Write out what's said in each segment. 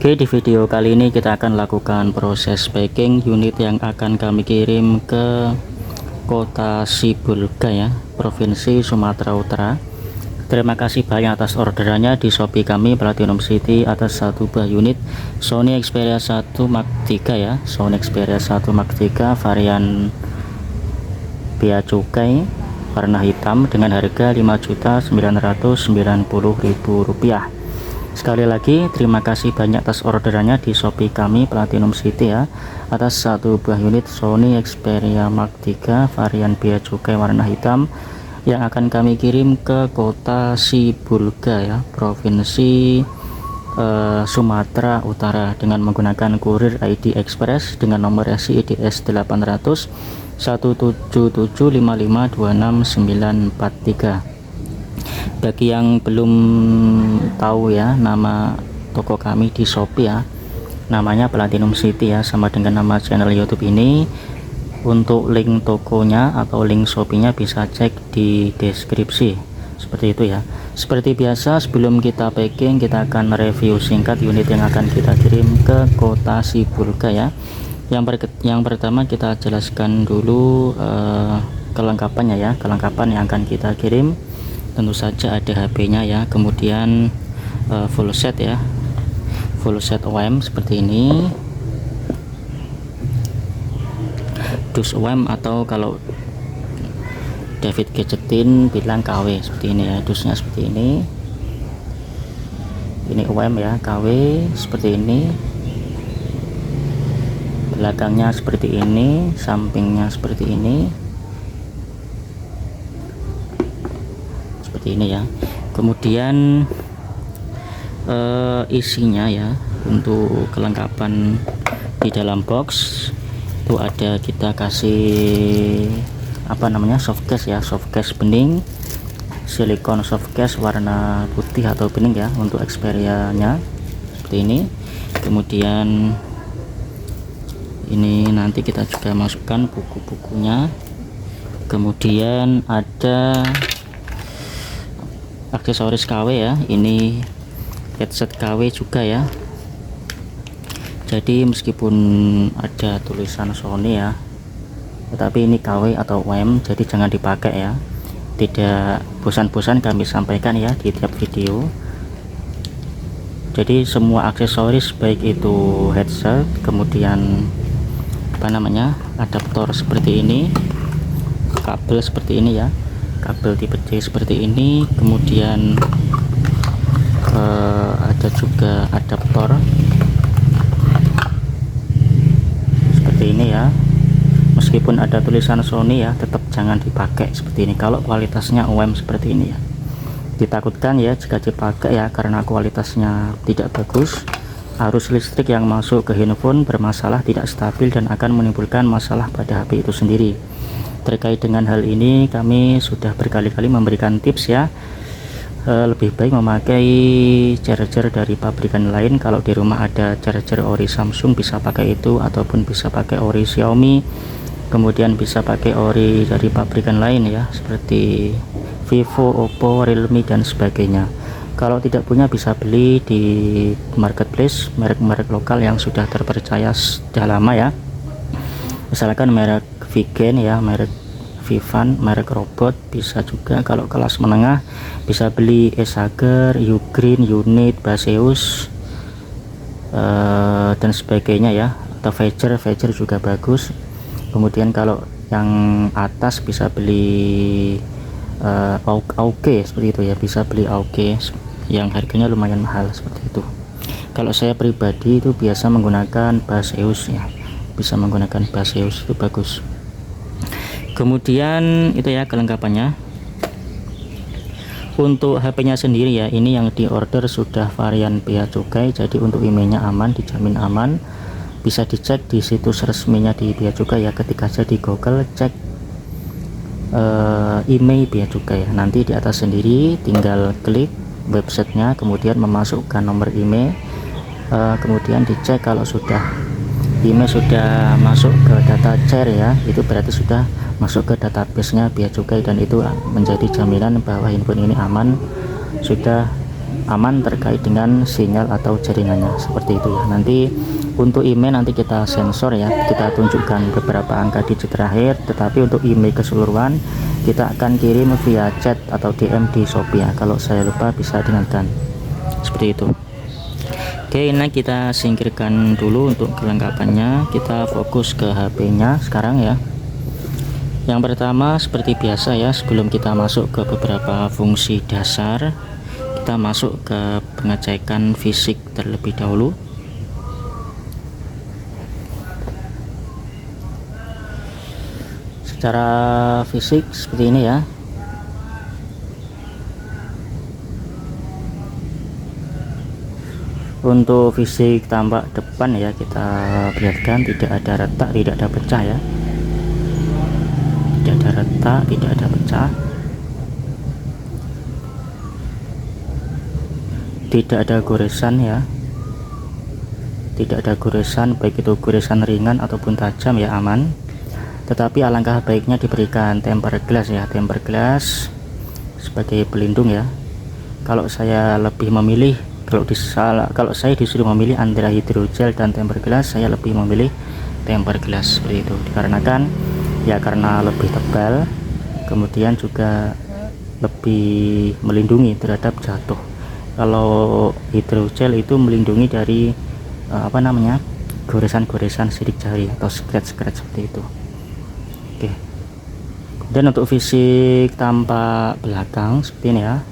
Oke, di video kali ini kita akan lakukan proses packing unit yang akan kami kirim ke Kota Sibolga ya, Provinsi Sumatera Utara. Terima kasih banyak atas orderannya di Shopee kami Platinum City atas satu buah unit Sony Xperia 1 Mark III ya, Sony Xperia 1 Mark III varian bea cukai warna hitam dengan harga Rp5.990.000. Sekali lagi terima kasih banyak atas orderannya di Shopee kami Platinum City ya, atas satu buah unit Sony Xperia Mark III varian bea cukai warna hitam yang akan kami kirim ke Kota Sibolga ya, Provinsi Sumatera Utara dengan menggunakan kurir ID Express dengan nomor SIDS 800 177552693. Bagi yang belum tahu ya, nama toko kami di Shopee ya, namanya Platinum City ya, sama dengan nama channel YouTube ini. Untuk link tokonya atau link Shopee-nya bisa cek di deskripsi seperti itu ya. Seperti biasa, sebelum kita packing kita akan review singkat unit yang akan kita kirim ke Kota Sibolga ya. Yang pertama kita jelaskan dulu kelengkapannya ya, kelengkapan yang akan kita kirim. Tentu saja ada HP-nya ya, kemudian full set ya, full set OEM seperti ini, dus OEM atau kalau David Gadgetin bilang KW seperti ini ya, dusnya seperti ini OEM ya, KW seperti ini, belakangnya seperti ini, sampingnya seperti ini ya. Kemudian isinya ya, untuk kelengkapan di dalam box itu ada, kita kasih apa namanya, soft case ya, soft case bening, silikon soft case warna putih atau bening ya untuk Xperia nya seperti ini. Kemudian ini nanti kita juga masukkan buku-bukunya. Kemudian ada aksesoris KW ya, ini headset KW juga ya. Jadi meskipun ada tulisan Sony ya, tetapi ini KW atau OEM, jadi jangan dipakai ya. Tidak bosan-bosan kami sampaikan ya di tiap video. Jadi semua aksesoris baik itu headset, kemudian apa namanya, adaptor seperti ini, kabel seperti ini ya, kabel tipe C seperti ini, kemudian ada juga adaptor seperti ini ya. Meskipun ada tulisan Sony ya, tetap jangan dipakai seperti ini kalau kualitasnya OEM seperti ini ya. Ditakutkan ya jika dipakai ya, karena kualitasnya tidak bagus, arus listrik yang masuk ke handphone bermasalah, tidak stabil, dan akan menimbulkan masalah pada HP itu sendiri. Terkait dengan hal ini kami sudah berkali-kali memberikan tips ya, lebih baik memakai charger dari pabrikan lain. Kalau di rumah ada charger ori Samsung bisa pakai itu, ataupun bisa pakai ori Xiaomi, kemudian bisa pakai ori dari pabrikan lain ya, seperti Vivo, Oppo, Realme dan sebagainya. Kalau tidak punya bisa beli di marketplace merek-merek lokal yang sudah terpercaya sudah lama ya, misalkan merek Vigen ya, merek Vivan, merek Robot bisa juga. Kalau kelas menengah bisa beli Esager, Ugreen, Unit, Baseus dan sebagainya ya, atau Fager juga bagus. Kemudian kalau yang atas bisa beli Auge seperti itu ya, bisa beli Auge yang harganya lumayan mahal seperti itu. Kalau saya pribadi itu biasa menggunakan Baseus ya, bisa menggunakan Baseus, itu bagus. Kemudian itu ya kelengkapannya. Untuk HP-nya sendiri ya, ini yang diorder sudah varian bea cukai, jadi untuk emailnya aman, dijamin aman. Bisa dicek di situs resminya di bea cukai ya, ketika aja di Google cek email bea cukai ya. Nanti di atas sendiri tinggal klik websitenya, kemudian memasukkan nomor email, kemudian dicek kalau sudah email sudah masuk ke data chair ya, itu berarti sudah masuk ke database-nya bea cukai, dan itu menjadi jaminan bahwa handphone ini aman, sudah aman terkait dengan sinyal atau jaringannya, seperti itu ya. Nanti untuk email nanti kita sensor ya, kita tunjukkan beberapa angka digit terakhir, tetapi untuk email keseluruhan kita akan kirim via chat atau DM di Shopee ya. Kalau saya lupa bisa diingatkan, seperti itu. Oke, ini kita singkirkan dulu untuk kelengkapannya. Kita fokus ke HP-nya sekarang ya. Yang pertama seperti biasa ya, sebelum kita masuk ke beberapa fungsi dasar, kita masuk ke pengecekan fisik terlebih dahulu. Secara fisik seperti ini ya. Untuk fisik tampak depan ya, kita perlihatkan tidak ada retak, tidak ada pecah ya. Tidak ada retak, tidak ada pecah. Tidak ada goresan ya. Tidak ada goresan, baik itu goresan ringan ataupun tajam ya, aman. Tetapi alangkah baiknya diberikan tempered glass ya, tempered glass sebagai pelindung ya. Kalau saya lebih memilih, kalau saya disuruh memilih antara hidrogel dan tempered glass, saya lebih memilih tempered glass seperti itu, dikarenakan ya karena lebih tebal, kemudian juga lebih melindungi terhadap jatuh. Kalau hidrogel itu melindungi dari goresan-goresan sidik jari atau scratch-scratch seperti itu. Oke. Dan untuk fisik tampak belakang seperti ini ya.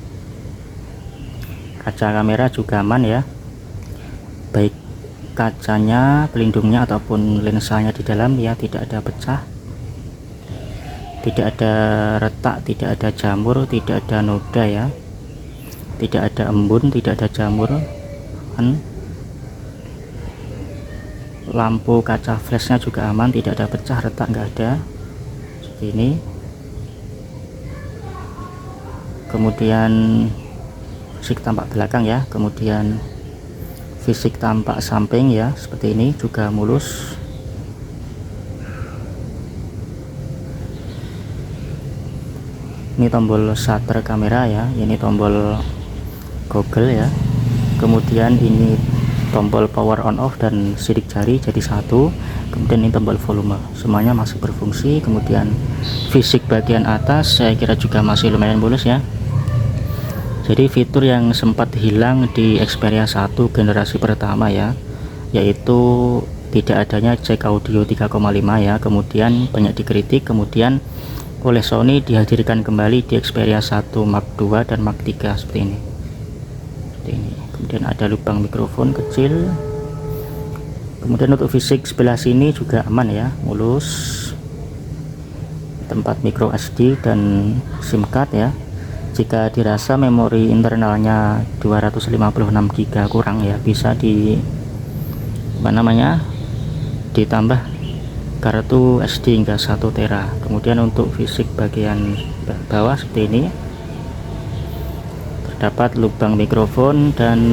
Kaca kamera juga aman ya, baik kacanya, pelindungnya ataupun lensanya di dalam ya, tidak ada pecah, tidak ada retak, tidak ada jamur, tidak ada noda ya, tidak ada embun, tidak ada jamur. Lampu kaca flashnya juga aman, tidak ada pecah, retak nggak ada, seperti ini. Kemudian fisik tampak belakang ya, kemudian fisik tampak samping ya, seperti ini juga mulus. Ini tombol shutter kamera ya, ini tombol Google ya, kemudian ini tombol power on off dan sidik jari jadi satu, kemudian ini tombol volume, semuanya masih berfungsi. Kemudian fisik bagian atas saya kira juga masih lumayan mulus ya. Jadi fitur yang sempat hilang di Xperia 1 generasi pertama ya, yaitu tidak adanya jack audio 3,5 ya, kemudian banyak dikritik, kemudian oleh Sony dihadirkan kembali di Xperia 1 Mark II dan Mark III seperti ini. Kemudian ada lubang mikrofon kecil. Kemudian untuk fisik sebelah sini juga aman ya, mulus. Tempat micro SD dan SIM card ya. Jika dirasa memori internalnya 256 GB kurang ya, bisa ditambah kartu SD hingga 1 tera. Kemudian untuk fisik bagian bawah seperti ini, terdapat lubang mikrofon dan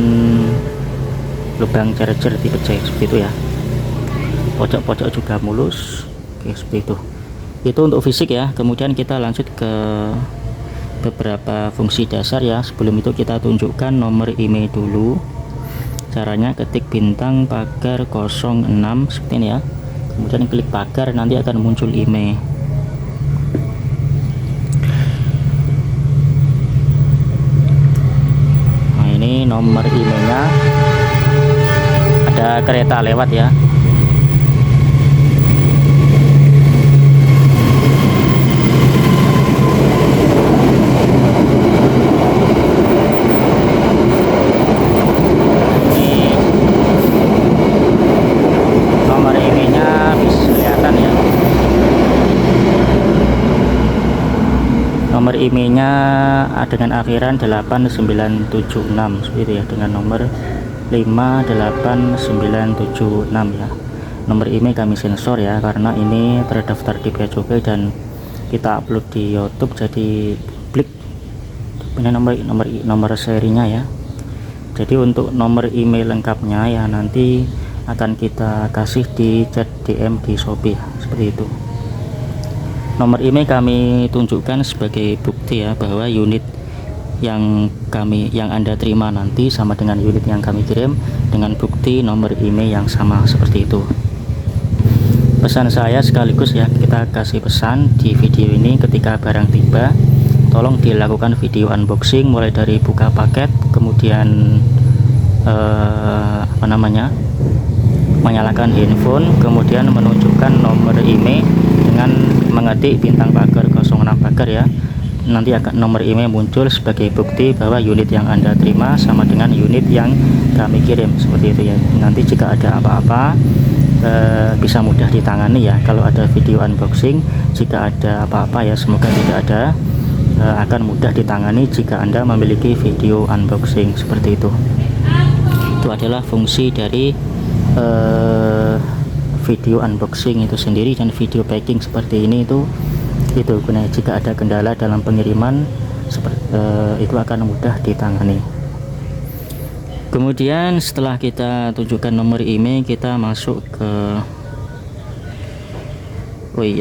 lubang charger tipe C seperti itu ya. Pojok-pojok juga mulus. Oke, seperti itu untuk fisik ya. Kemudian kita lanjut ke beberapa fungsi dasar ya. Sebelum itu kita tunjukkan nomor email dulu. Caranya ketik bintang pagar 06 seperti ini ya, kemudian klik pagar, nanti akan muncul email. Nah, ini nomor emailnya, ada kereta lewat ya. Nomor emailnya dengan akhiran 8976 seperti itu ya, dengan nomor 58976 ya. Nomor email kami sensor ya, karena ini terdaftar di Bea Cukai dan kita upload di YouTube, jadi publik. Ini nomor serinya ya. Jadi untuk nomor email lengkapnya ya nanti akan kita kasih di chat DM di Shopee seperti itu. Nomor email kami tunjukkan sebagai bukti ya, bahwa unit yang Anda terima nanti sama dengan unit yang kami kirim dengan bukti nomor email yang sama seperti itu. Pesan saya sekaligus ya, kita kasih pesan di video ini, ketika barang tiba tolong dilakukan video unboxing mulai dari buka paket, kemudian menyalakan handphone, kemudian menunjukkan nomor email dengan mengetik bintang pagar 06 pagar ya. Nanti akan nomor email muncul sebagai bukti bahwa unit yang Anda terima sama dengan unit yang kami kirim, seperti itu ya. Nanti jika ada apa-apa bisa mudah ditangani ya. Kalau ada video unboxing, jika ada apa-apa ya, semoga tidak ada, akan mudah ditangani jika Anda memiliki video unboxing, seperti itu. Itu adalah fungsi dari video unboxing itu sendiri, dan video packing seperti ini itu gunanya jika ada kendala dalam pengiriman itu akan mudah ditangani. Kemudian setelah kita tunjukkan nomor email, kita masuk ke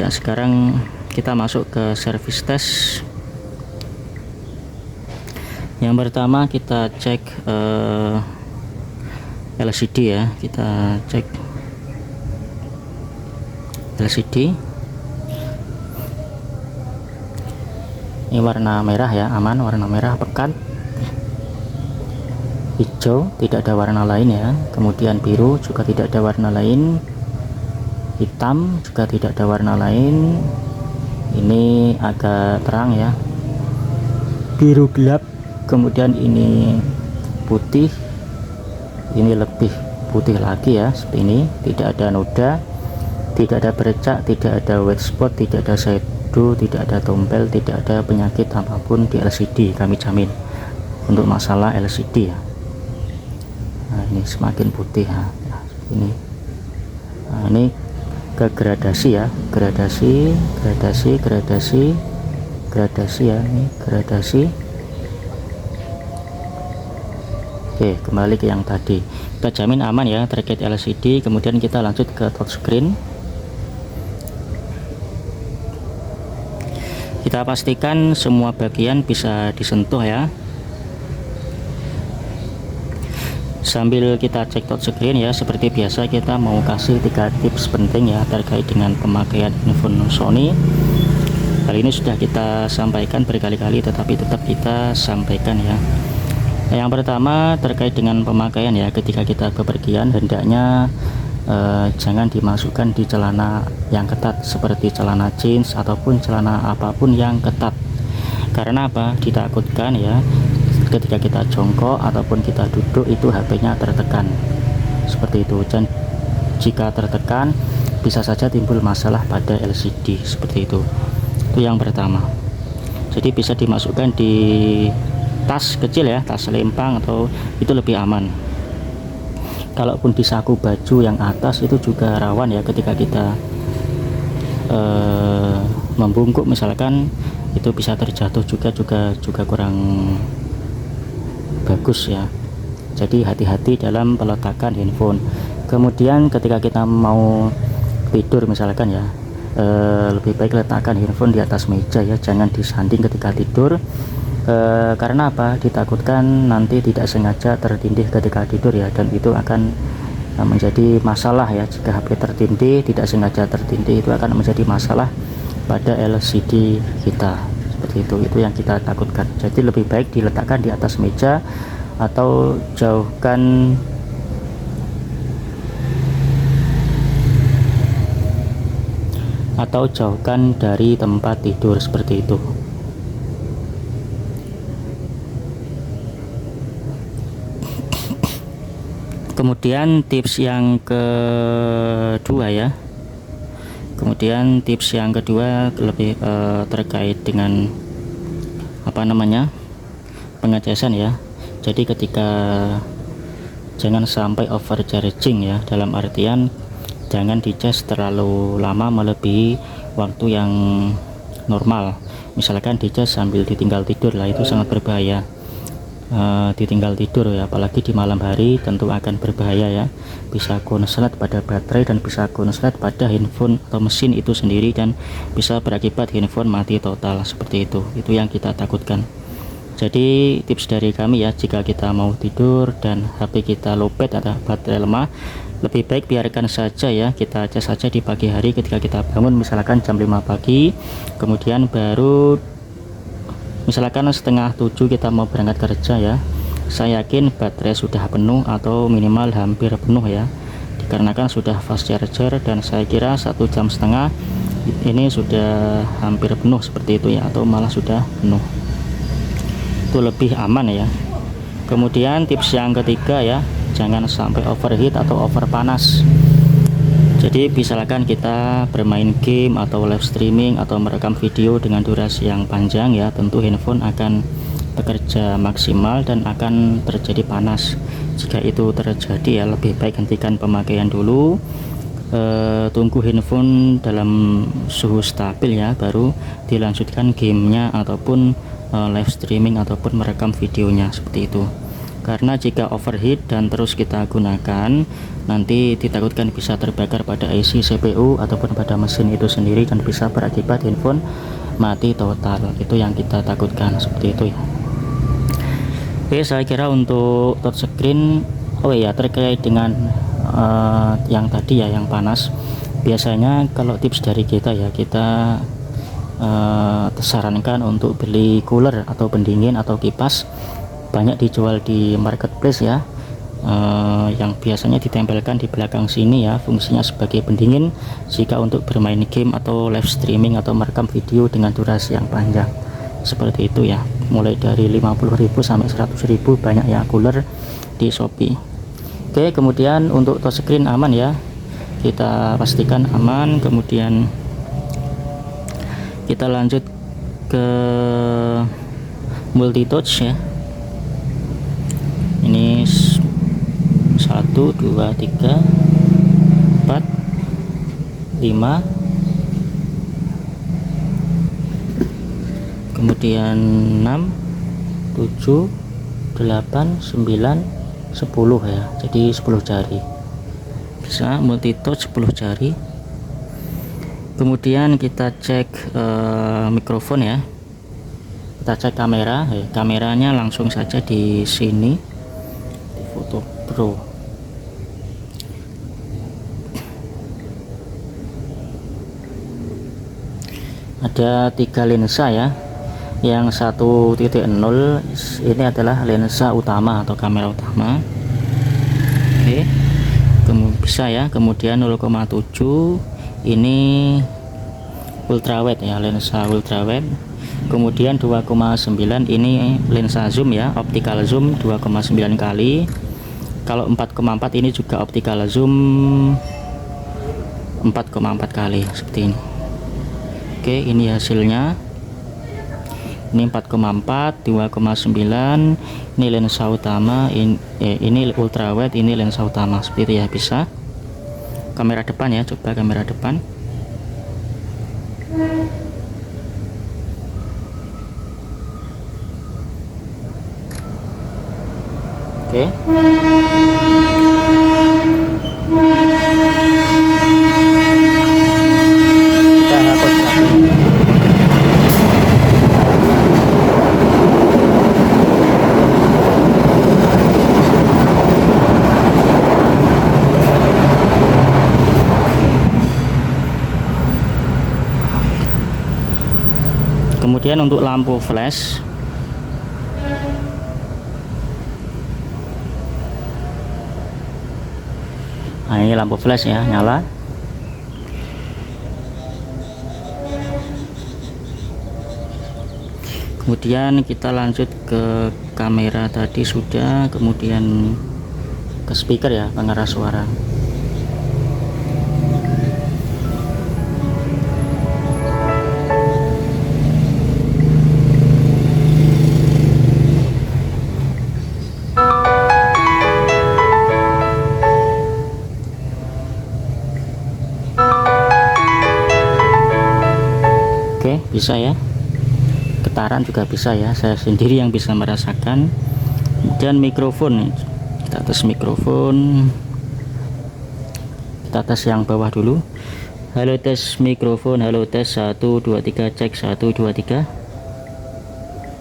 sekarang kita masuk ke service test. Yang pertama kita cek LCD ya, kita cek LCD. Ini warna merah ya, aman, warna merah pekat. Hijau tidak ada warna lain ya, kemudian biru juga tidak ada warna lain, hitam juga tidak ada warna lain. Ini agak terang ya, biru gelap, kemudian ini putih, ini lebih putih lagi ya, seperti ini. Tidak ada noda, tidak ada bercak, tidak ada white spot, tidak ada shadow, tidak ada tombel, tidak ada penyakit apapun di LCD, kami jamin untuk masalah LCD ya. Nah, ini semakin putih ya. Nah, ini ke gradasi ya, gradasi ya, ini gradasi. Oke, kembali ke yang tadi, kita jamin aman ya terkait LCD. Kemudian kita lanjut ke touchscreen. Kita pastikan semua bagian bisa disentuh ya. Sambil kita cek touchscreen ya, seperti biasa kita mau kasih 3 tips penting ya terkait dengan pemakaian handphone Sony. Hal ini sudah kita sampaikan berkali-kali, tetapi tetap kita sampaikan ya. Yang pertama terkait dengan pemakaian ya, ketika kita bepergian hendaknya jangan dimasukkan di celana yang ketat seperti celana jeans ataupun celana apapun yang ketat. Karena apa? Ditakutkan ya, ketika kita jongkok ataupun kita duduk itu HP-nya tertekan, seperti itu. Dan jika tertekan bisa saja timbul masalah pada LCD, seperti itu. Itu yang pertama. Jadi bisa dimasukkan di tas kecil ya, tas lempang, atau itu lebih aman. Kalaupun di saku baju yang atas itu juga rawan ya, ketika kita membungkuk misalkan, itu bisa terjatuh juga kurang bagus ya. Jadi hati-hati dalam peletakan handphone. Kemudian ketika kita mau tidur misalkan ya, lebih baik letakkan handphone di atas meja ya, jangan disanding ketika tidur. Karena apa? Ditakutkan nanti tidak sengaja tertindih ketika tidur ya, dan itu akan menjadi masalah ya. Jika HP tertindih, tidak sengaja tertindih, itu akan menjadi masalah pada LCD kita, seperti itu yang kita takutkan. Jadi lebih baik diletakkan di atas meja atau jauhkan dari tempat tidur, seperti itu. Kemudian tips yang kedua ya, lebih terkait dengan pengecasan ya. Jadi ketika jangan sampai overcharging ya, dalam artian jangan dicas terlalu lama melebihi waktu yang normal. Misalkan dicas sambil ditinggal tidur lah, itu sangat berbahaya. Ditinggal tidur ya, apalagi di malam hari, tentu akan berbahaya ya. Bisa konslet pada baterai dan bisa konslet pada handphone atau mesin itu sendiri, dan bisa berakibat handphone mati total, seperti itu yang kita takutkan. Jadi tips dari kami ya, jika kita mau tidur dan HP kita lowbat atau baterai lemah, lebih baik biarkan saja ya, kita cas saja di pagi hari ketika kita bangun, misalkan jam 5 pagi, kemudian baru misalkan setengah 7 kita mau berangkat kerja ya, saya yakin baterai sudah penuh atau minimal hampir penuh ya, dikarenakan sudah fast charger, dan saya kira 1,5 jam ini sudah hampir penuh seperti itu ya, atau malah sudah penuh, itu lebih aman ya. Kemudian tips yang ketiga ya, jangan sampai overheat atau over panas. Jadi misalkan kita bermain game atau live streaming atau merekam video dengan durasi yang panjang ya, tentu handphone akan bekerja maksimal dan akan terjadi panas. Jika itu terjadi ya, lebih baik hentikan pemakaian dulu, tunggu handphone dalam suhu stabil ya, baru dilanjutkan gamenya ataupun live streaming ataupun merekam videonya, seperti itu. Karena jika overheat dan terus kita gunakan, nanti ditakutkan bisa terbakar pada IC CPU ataupun pada mesin itu sendiri, dan bisa berakibat handphone mati total. Itu yang kita takutkan, seperti itu ya. Oke, saya kira untuk touchscreen, oh ya, terkait dengan yang tadi ya, yang panas, biasanya kalau tips dari kita ya, kita tersarankan untuk beli cooler atau pendingin atau kipas, banyak dijual di marketplace ya, yang biasanya ditempelkan di belakang sini ya, fungsinya sebagai pendingin jika untuk bermain game atau live streaming atau merekam video dengan durasi yang panjang, seperti itu ya. Mulai dari 50.000 sampai 100.000 banyak ya cooler di Shopee. Oke, kemudian untuk touchscreen aman ya, kita pastikan aman. Kemudian kita lanjut ke multi touch ya. Ini 1 2 3 4 5, kemudian 6 7 8 9 10 ya, jadi 10 jari, bisa multi touch 10 jari. Kemudian kita cek mikrofon ya, kita cek kamera ya. Kameranya langsung saja di sini, di Foto Pro. Ada 3 lensa ya. Yang 1.0 ini adalah lensa utama atau kamera utama. Oke, bisa ya. Kemudian 0,7 ini ultrawide ya, lensa ultrawide. Kemudian 2,9 ini lensa zoom ya, optical zoom 2,9 kali. Kalau 4,4 ini juga optical zoom 4,4 kali, seperti ini. Oke, ini hasilnya. Ini 4,4, 2,9, ini lensa utama, ini ultrawide, ini lensa utama, seperti itu ya. Bisa kamera depan ya, coba kamera depan. Oke, kita hapus lagi. Kemudian untuk lampu flash, nah ini lampu flash ya, nyala. Kemudian kita lanjut ke kamera tadi sudah, kemudian ke speaker ya, pengeras suara. Oke, bisa ya, getaran juga bisa ya, saya sendiri yang bisa merasakan. Dan mikrofon, kita tes mikrofon, kita tes yang bawah dulu. Halo tes mikrofon, halo tes 1 2 3, cek 1 2 3.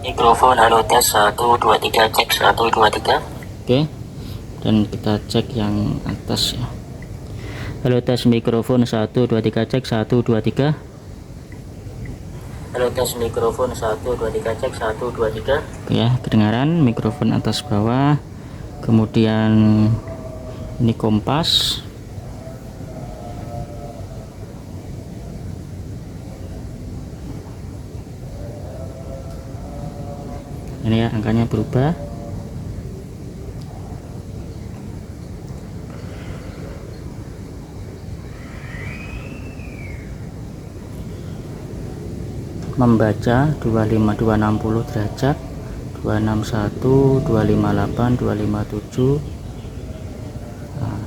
Mikrofon halo tes 1 2 3 cek 1 2 3. Oke, dan kita cek yang atas ya. Halo tes mikrofon 1 2 3 cek 1 2 3. Halo tes mikrofon 1 2 3 cek 1 2 3. Oke ya, kedengaran mikrofon atas bawah. Kemudian ini kompas. Ini ya, angkanya berubah. Membaca 25260 derajat, 261, 258, 257. Nah,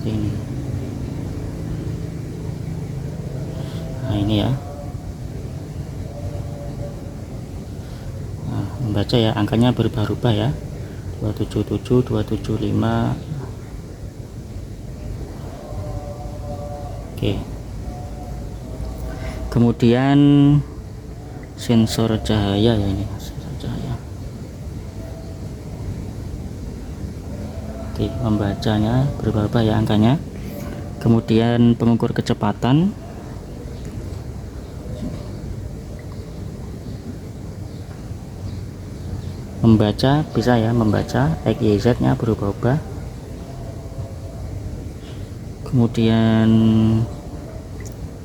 ini. Nah, ini ya. Membaca ya, angkanya berubah-ubah ya, 277 275. Oke, kemudian sensor cahaya ya, ini sensor cahaya. Oke, membacanya berubah-ubah ya angkanya. Kemudian pengukur kecepatan, membaca bisa ya, membaca XYZ nya berubah-ubah. Kemudian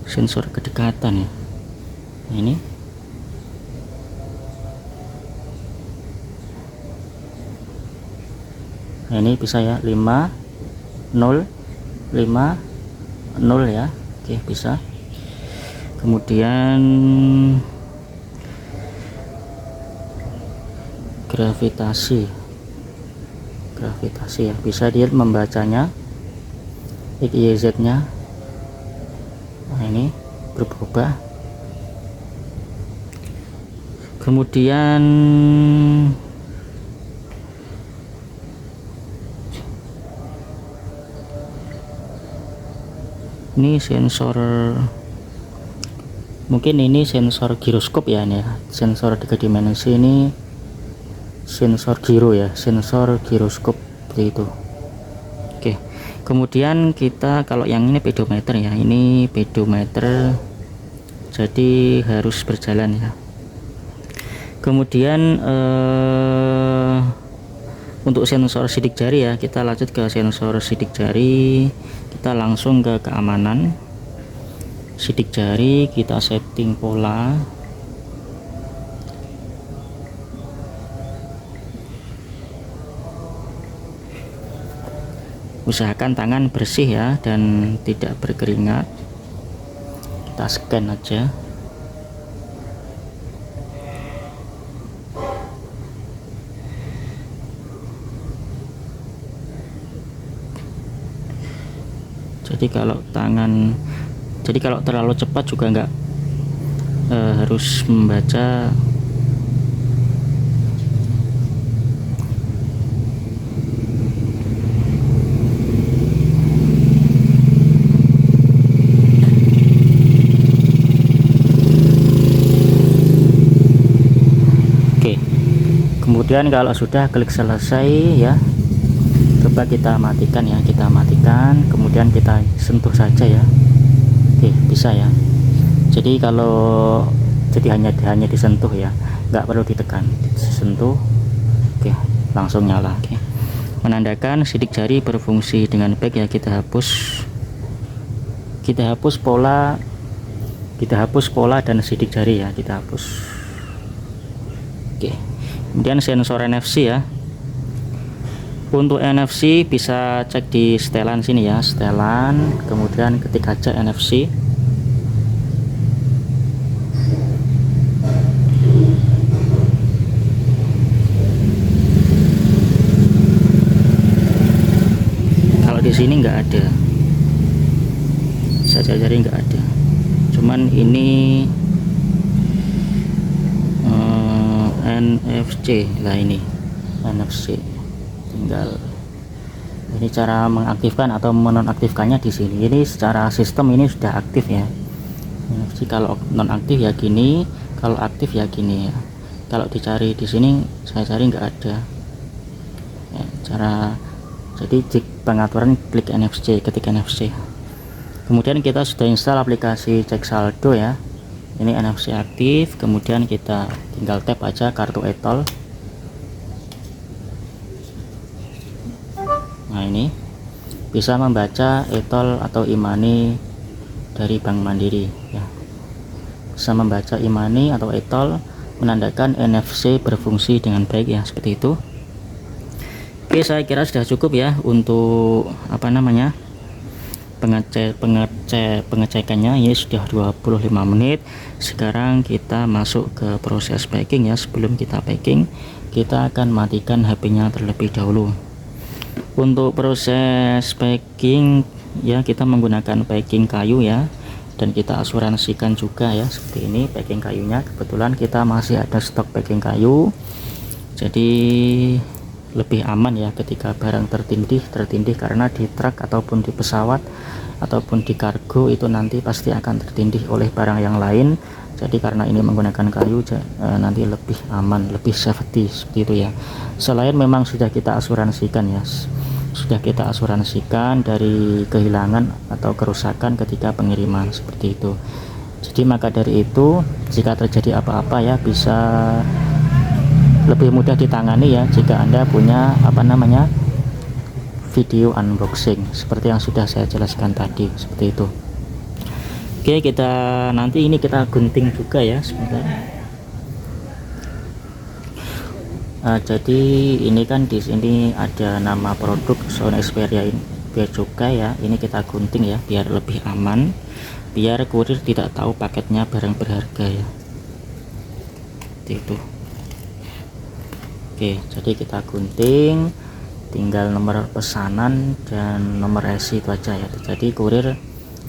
sensor kedekatan ya, nah, ini nah, ini bisa ya, 5 0 5 0 ya. Oke, bisa. Kemudian gravitasi ya, bisa dia membacanya XYZ nya. Nah, ini berubah. Kemudian ini sensor, mungkin ini sensor giroskop ya, ini ya, sensor 3 dimensi. Ini sensor giro ya, sensor giroskop seperti itu. Oke, kemudian kita kalau yang ini pedometer ya, ini pedometer, jadi harus berjalan ya. Kemudian untuk sensor sidik jari ya, kita lanjut ke sensor sidik jari. Kita langsung ke keamanan sidik jari, kita setting pola. Usahakan tangan bersih ya dan tidak berkeringat. Kita scan aja. Jadi kalau terlalu cepat juga enggak harus membaca. Kemudian kalau sudah klik selesai ya, coba kita matikan ya, kita matikan, kemudian kita sentuh saja ya. Oke, bisa ya. Jadi kalau hanya disentuh ya, nggak perlu ditekan, disentuh. Oke, langsung nyala. Oke, menandakan sidik jari berfungsi dengan baik ya. Kita hapus pola dan sidik jari ya, kita hapus. Oke, kemudian sensor NFC ya. Untuk NFC bisa cek di setelan sini ya, setelan, kemudian ketik aja NFC. Kalau di sini nggak ada, saya cari nggak ada, cuman ini NFC lah, ini NFC. Tinggal ini cara mengaktifkan atau menonaktifkannya di sini. Ini secara sistem ini sudah aktif ya NFC. Kalau nonaktif ya gini, kalau aktif ya gini ya. Kalau dicari di sini saya cari nggak ada ya, jadi di pengaturan klik NFC, ketik NFC. Kemudian kita sudah install aplikasi cek saldo ya, ini NFC aktif. Kemudian kita tinggal tap aja kartu e-tol. Nah, ini bisa membaca e-tol atau e-money dari Bank Mandiri ya, bisa membaca e-money atau e-tol, menandakan NFC berfungsi dengan baik ya, seperti itu. Oke, saya kira sudah cukup ya untuk pengecekannya. Ini sudah 25 menit. Sekarang kita masuk ke proses packing ya. Sebelum kita packing, kita akan matikan HP-nya terlebih dahulu. Untuk proses packing ya, kita menggunakan packing kayu ya, dan kita asuransikan juga ya, seperti ini packing kayunya. Kebetulan kita masih ada stok packing kayu, jadi lebih aman ya ketika barang tertindih karena di truk ataupun di pesawat ataupun di kargo itu nanti pasti akan tertindih oleh barang yang lain. Jadi karena ini menggunakan kayu nanti lebih aman, lebih safety, seperti itu ya. Selain memang sudah kita asuransikan ya, sudah kita asuransikan dari kehilangan atau kerusakan ketika pengiriman, seperti itu. Jadi maka dari itu jika terjadi apa-apa ya, bisa lebih mudah ditangani ya jika Anda punya video unboxing seperti yang sudah saya jelaskan tadi, seperti itu. Oke, kita nanti ini kita gunting juga ya, sebentar. Jadi ini kan di sini ada nama produk Sound Xperia Bea Cukai ya, ini kita gunting ya biar lebih aman, biar kurir tidak tahu paketnya barang berharga ya, seperti itu. Oke, jadi kita gunting, tinggal nomor pesanan dan nomor resi itu aja ya. Jadi kurir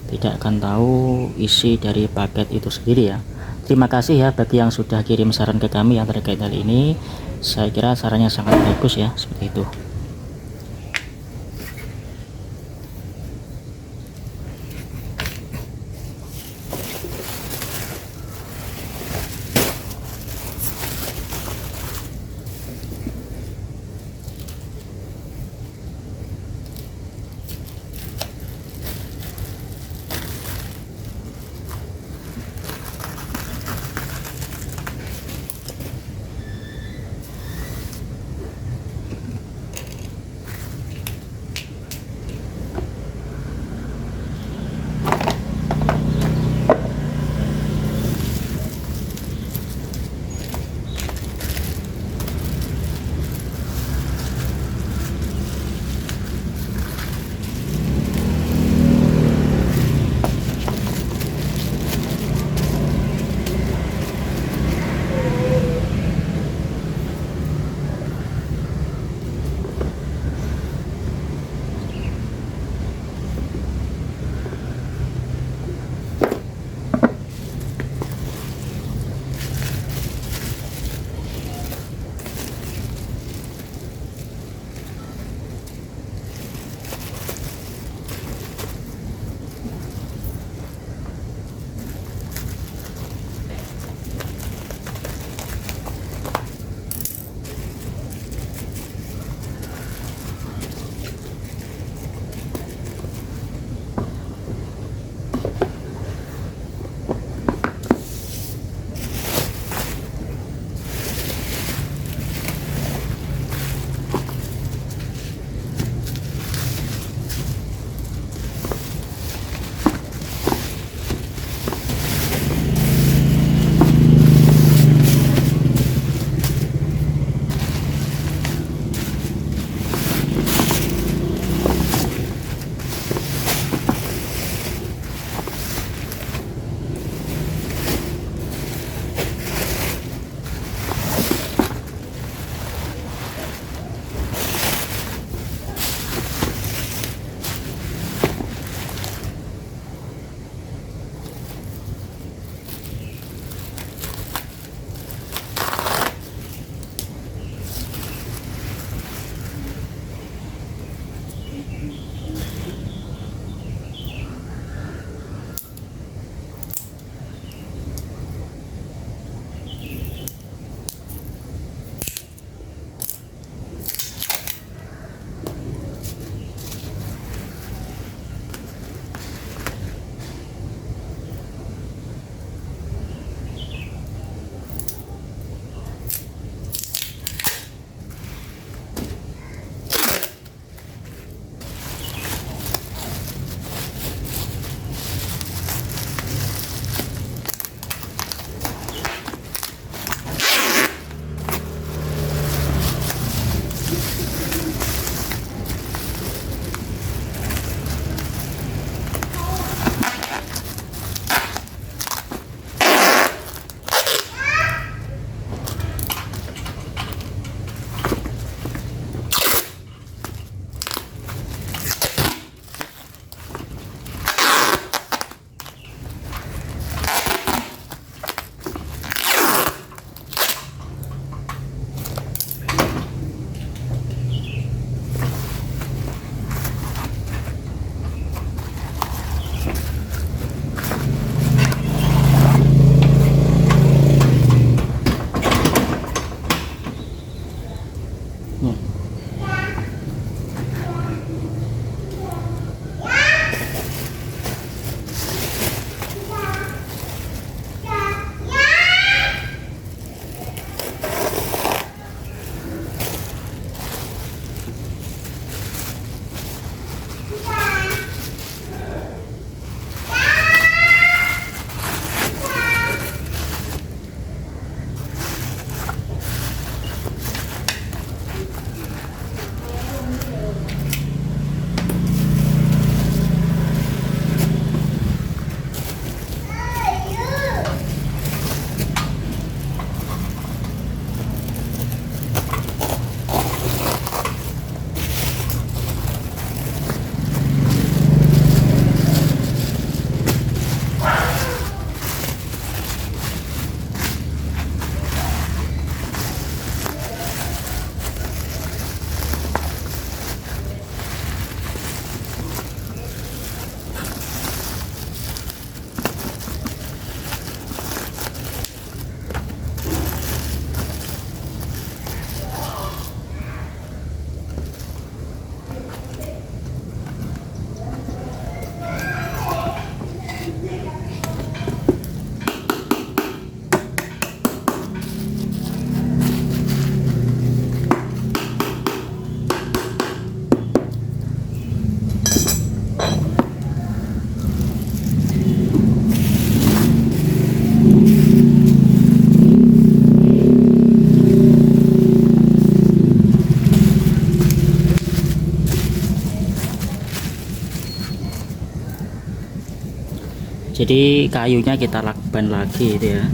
tidak akan tahu isi dari paket itu sendiri ya. Terima kasih ya bagi yang sudah kirim saran ke kami yang terkait hal ini. Saya kira sarannya sangat bagus ya, seperti itu. Jadi kayunya kita lakban lagi itu ya.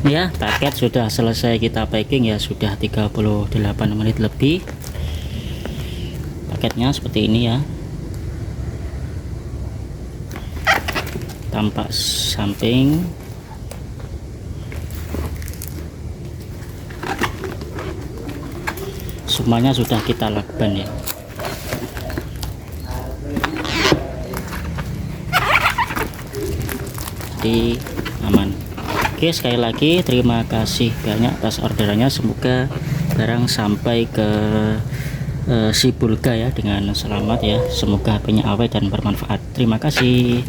Ya, paket sudah selesai kita packing ya, sudah 38 menit lebih. Paketnya seperti ini ya, tampak samping, semuanya sudah kita lakban ya. Jadi aman. Oke, sekali lagi terima kasih banyak atas orderannya, semoga barang sampai ke si Bulga ya dengan selamat ya, semoga HP-nya awet dan bermanfaat. Terima kasih.